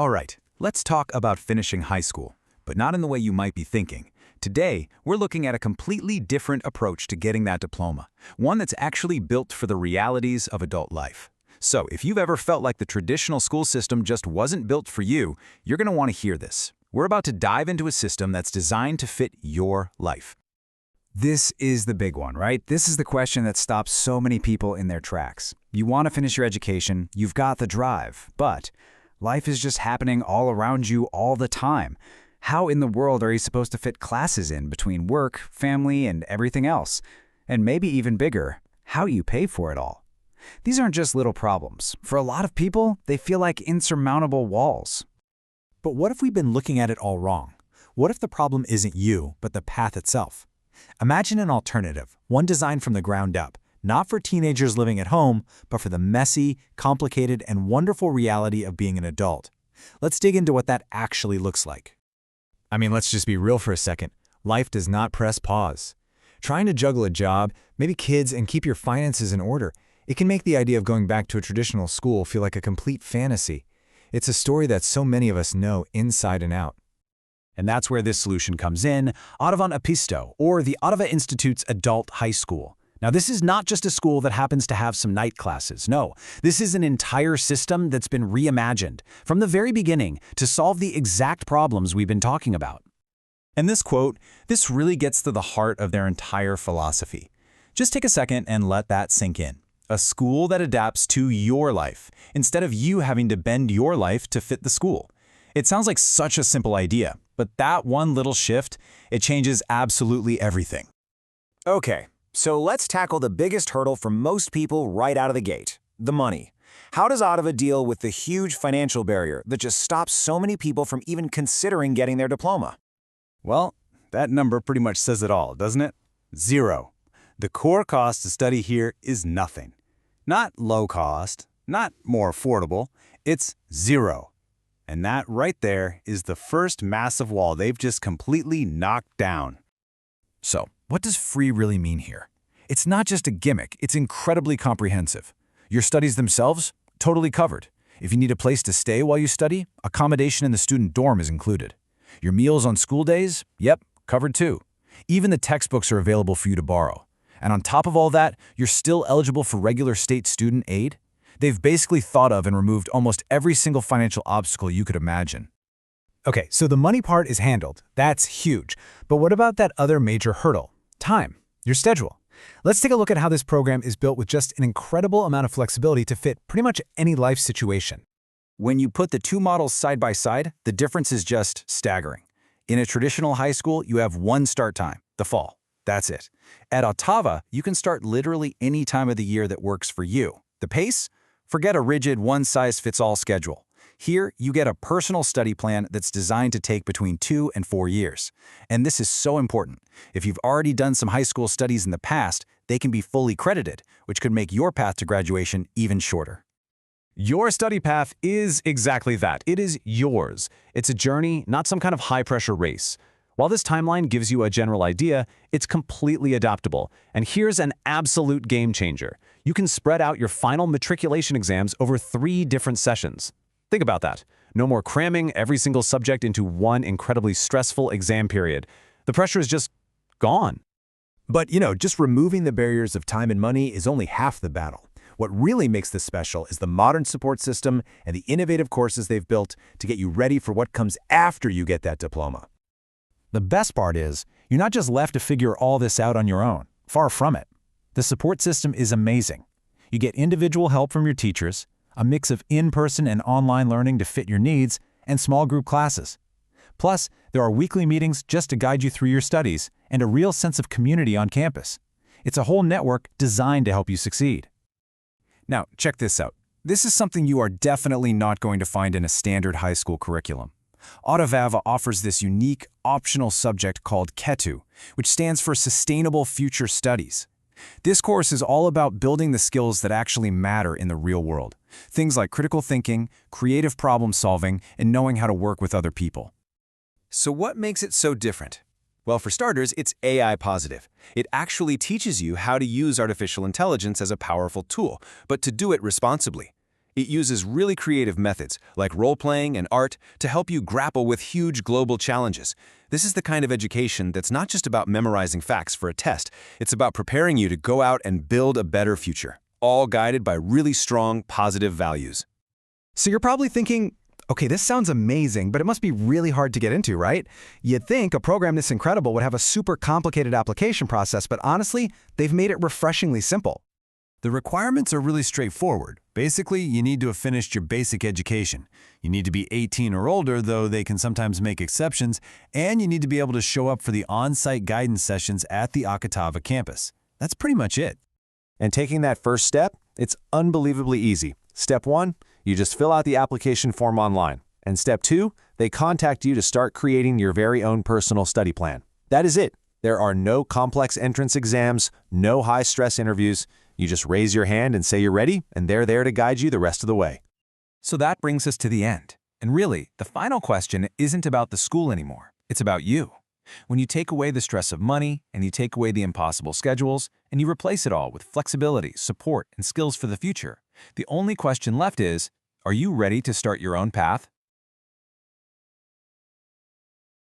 All right, let's talk about finishing high school, but not in the way you might be thinking. Today, we're looking at a completely different approach to getting that diploma, one that's actually built for the realities of adult life. So, if you've ever felt like the traditional school system just wasn't built for you, you're going to want to hear this. We're about to dive into a system that's designed to fit your life. This is the big one, right? This is the question that stops so many people in their tracks. You want to finish your education, you've got the drive, but life is just happening all around you all the time. How in the world are you supposed to fit classes in between work, family, and everything else? And maybe even bigger, how you pay for it all. These aren't just little problems. For a lot of people, they feel like insurmountable walls. But what if we've been looking at it all wrong? What if the problem isn't you, but the path itself? Imagine an alternative, one designed from the ground up, not for teenagers living at home, but for the messy, complicated, and wonderful reality of being an adult. Let's dig into what that actually looks like. Let's just be real for a second. Life does not press pause. Trying to juggle a job, maybe kids, and keep your finances in order, it can make the idea of going back to a traditional school feel like a complete fantasy. It's a story that so many of us know inside and out. And that's where this solution comes in, Otavan Opisto, or the Ottawa Institute's Adult High School. Now, this is not just a school that happens to have some night classes. No, this is an entire system that's been reimagined from the very beginning to solve the exact problems we've been talking about. And this quote, this really gets to the heart of their entire philosophy. Just take a second and let that sink in. A school that adapts to your life, instead of you having to bend your life to fit the school. It sounds like such a simple idea, but that one little shift, it changes absolutely everything. Okay. So let's tackle the biggest hurdle for most people right out of the gate, the money. How does Ottawa deal with the huge financial barrier that just stops so many people from even considering getting their diploma? Well, that number pretty much says it all, doesn't it? Zero. The core cost to study here is nothing. Not low cost, not more affordable, it's zero. And that right there is the first massive wall they've just completely knocked down. So, what does free really mean here? It's not just a gimmick, it's incredibly comprehensive. Your studies themselves, totally covered. If you need a place to stay while you study, accommodation in the student dorm is included. Your meals on school days, yep, covered too. Even the textbooks are available for you to borrow. And on top of all that, you're still eligible for regular state student aid. They've basically thought of and removed almost every single financial obstacle you could imagine. Okay, so the money part is handled. That's huge. But what about that other major hurdle? Time, your schedule. Let's take a look at how this program is built with just an incredible amount of flexibility to fit pretty much any life situation. When you put the two models side by side, the difference is just staggering. In a traditional high school, you have one start time, the fall. That's it. At Ottawa, you can start literally any time of the year that works for you. The pace? Forget a rigid one-size-fits-all schedule. Here, you get a personal study plan that's designed to take between 2 and 4 years. And this is so important. If you've already done some high school studies in the past, they can be fully credited, which could make your path to graduation even shorter. Your study path is exactly that. It is yours. It's a journey, not some kind of high-pressure race. While this timeline gives you a general idea, it's completely adaptable. And here's an absolute game changer. You can spread out your final matriculation exams over 3 different sessions. Think about that. No more cramming every single subject into one incredibly stressful exam period. The pressure is just gone. But, just removing the barriers of time and money is only half the battle. What really makes this special is the modern support system and the innovative courses they've built to get you ready for what comes after you get that diploma. The best part is, you're not just left to figure all this out on your own. Far from it. The support system is amazing. You get individual help from your teachers, a mix of in-person and online learning to fit your needs, and small group classes. Plus, there are weekly meetings just to guide you through your studies and a real sense of community on campus. It's a whole network designed to help you succeed. Now, check this out. This is something you are definitely not going to find in a standard high school curriculum. Otavan offers this unique, optional subject called KETU, which stands for Sustainable Future Studies. This course is all about building the skills that actually matter in the real world. Things like critical thinking, creative problem solving, and knowing how to work with other people. So what makes it so different? Well, for starters, it's AI positive. It actually teaches you how to use artificial intelligence as a powerful tool, but to do it responsibly. It uses really creative methods, like role-playing and art, to help you grapple with huge global challenges. This is the kind of education that's not just about memorizing facts for a test. It's about preparing you to go out and build a better future, all guided by really strong, positive values. So you're probably thinking, okay, this sounds amazing, but it must be really hard to get into, right? You'd think a program this incredible would have a super complicated application process, but honestly, they've made it refreshingly simple. The requirements are really straightforward. Basically, you need to have finished your basic education. You need to be 18 or older, though they can sometimes make exceptions, and you need to be able to show up for the on-site guidance sessions at the Otavan campus. That's pretty much it. And taking that first step, it's unbelievably easy. Step 1, you just fill out the application form online. And step 2, they contact you to start creating your very own personal study plan. That is it. There are no complex entrance exams, no high-stress interviews. You just raise your hand and say you're ready, and they're there to guide you the rest of the way. So that brings us to the end. And really, the final question isn't about the school anymore. It's about you. When you take away the stress of money, and you take away the impossible schedules, and you replace it all with flexibility, support, and skills for the future, the only question left is, are you ready to start your own path?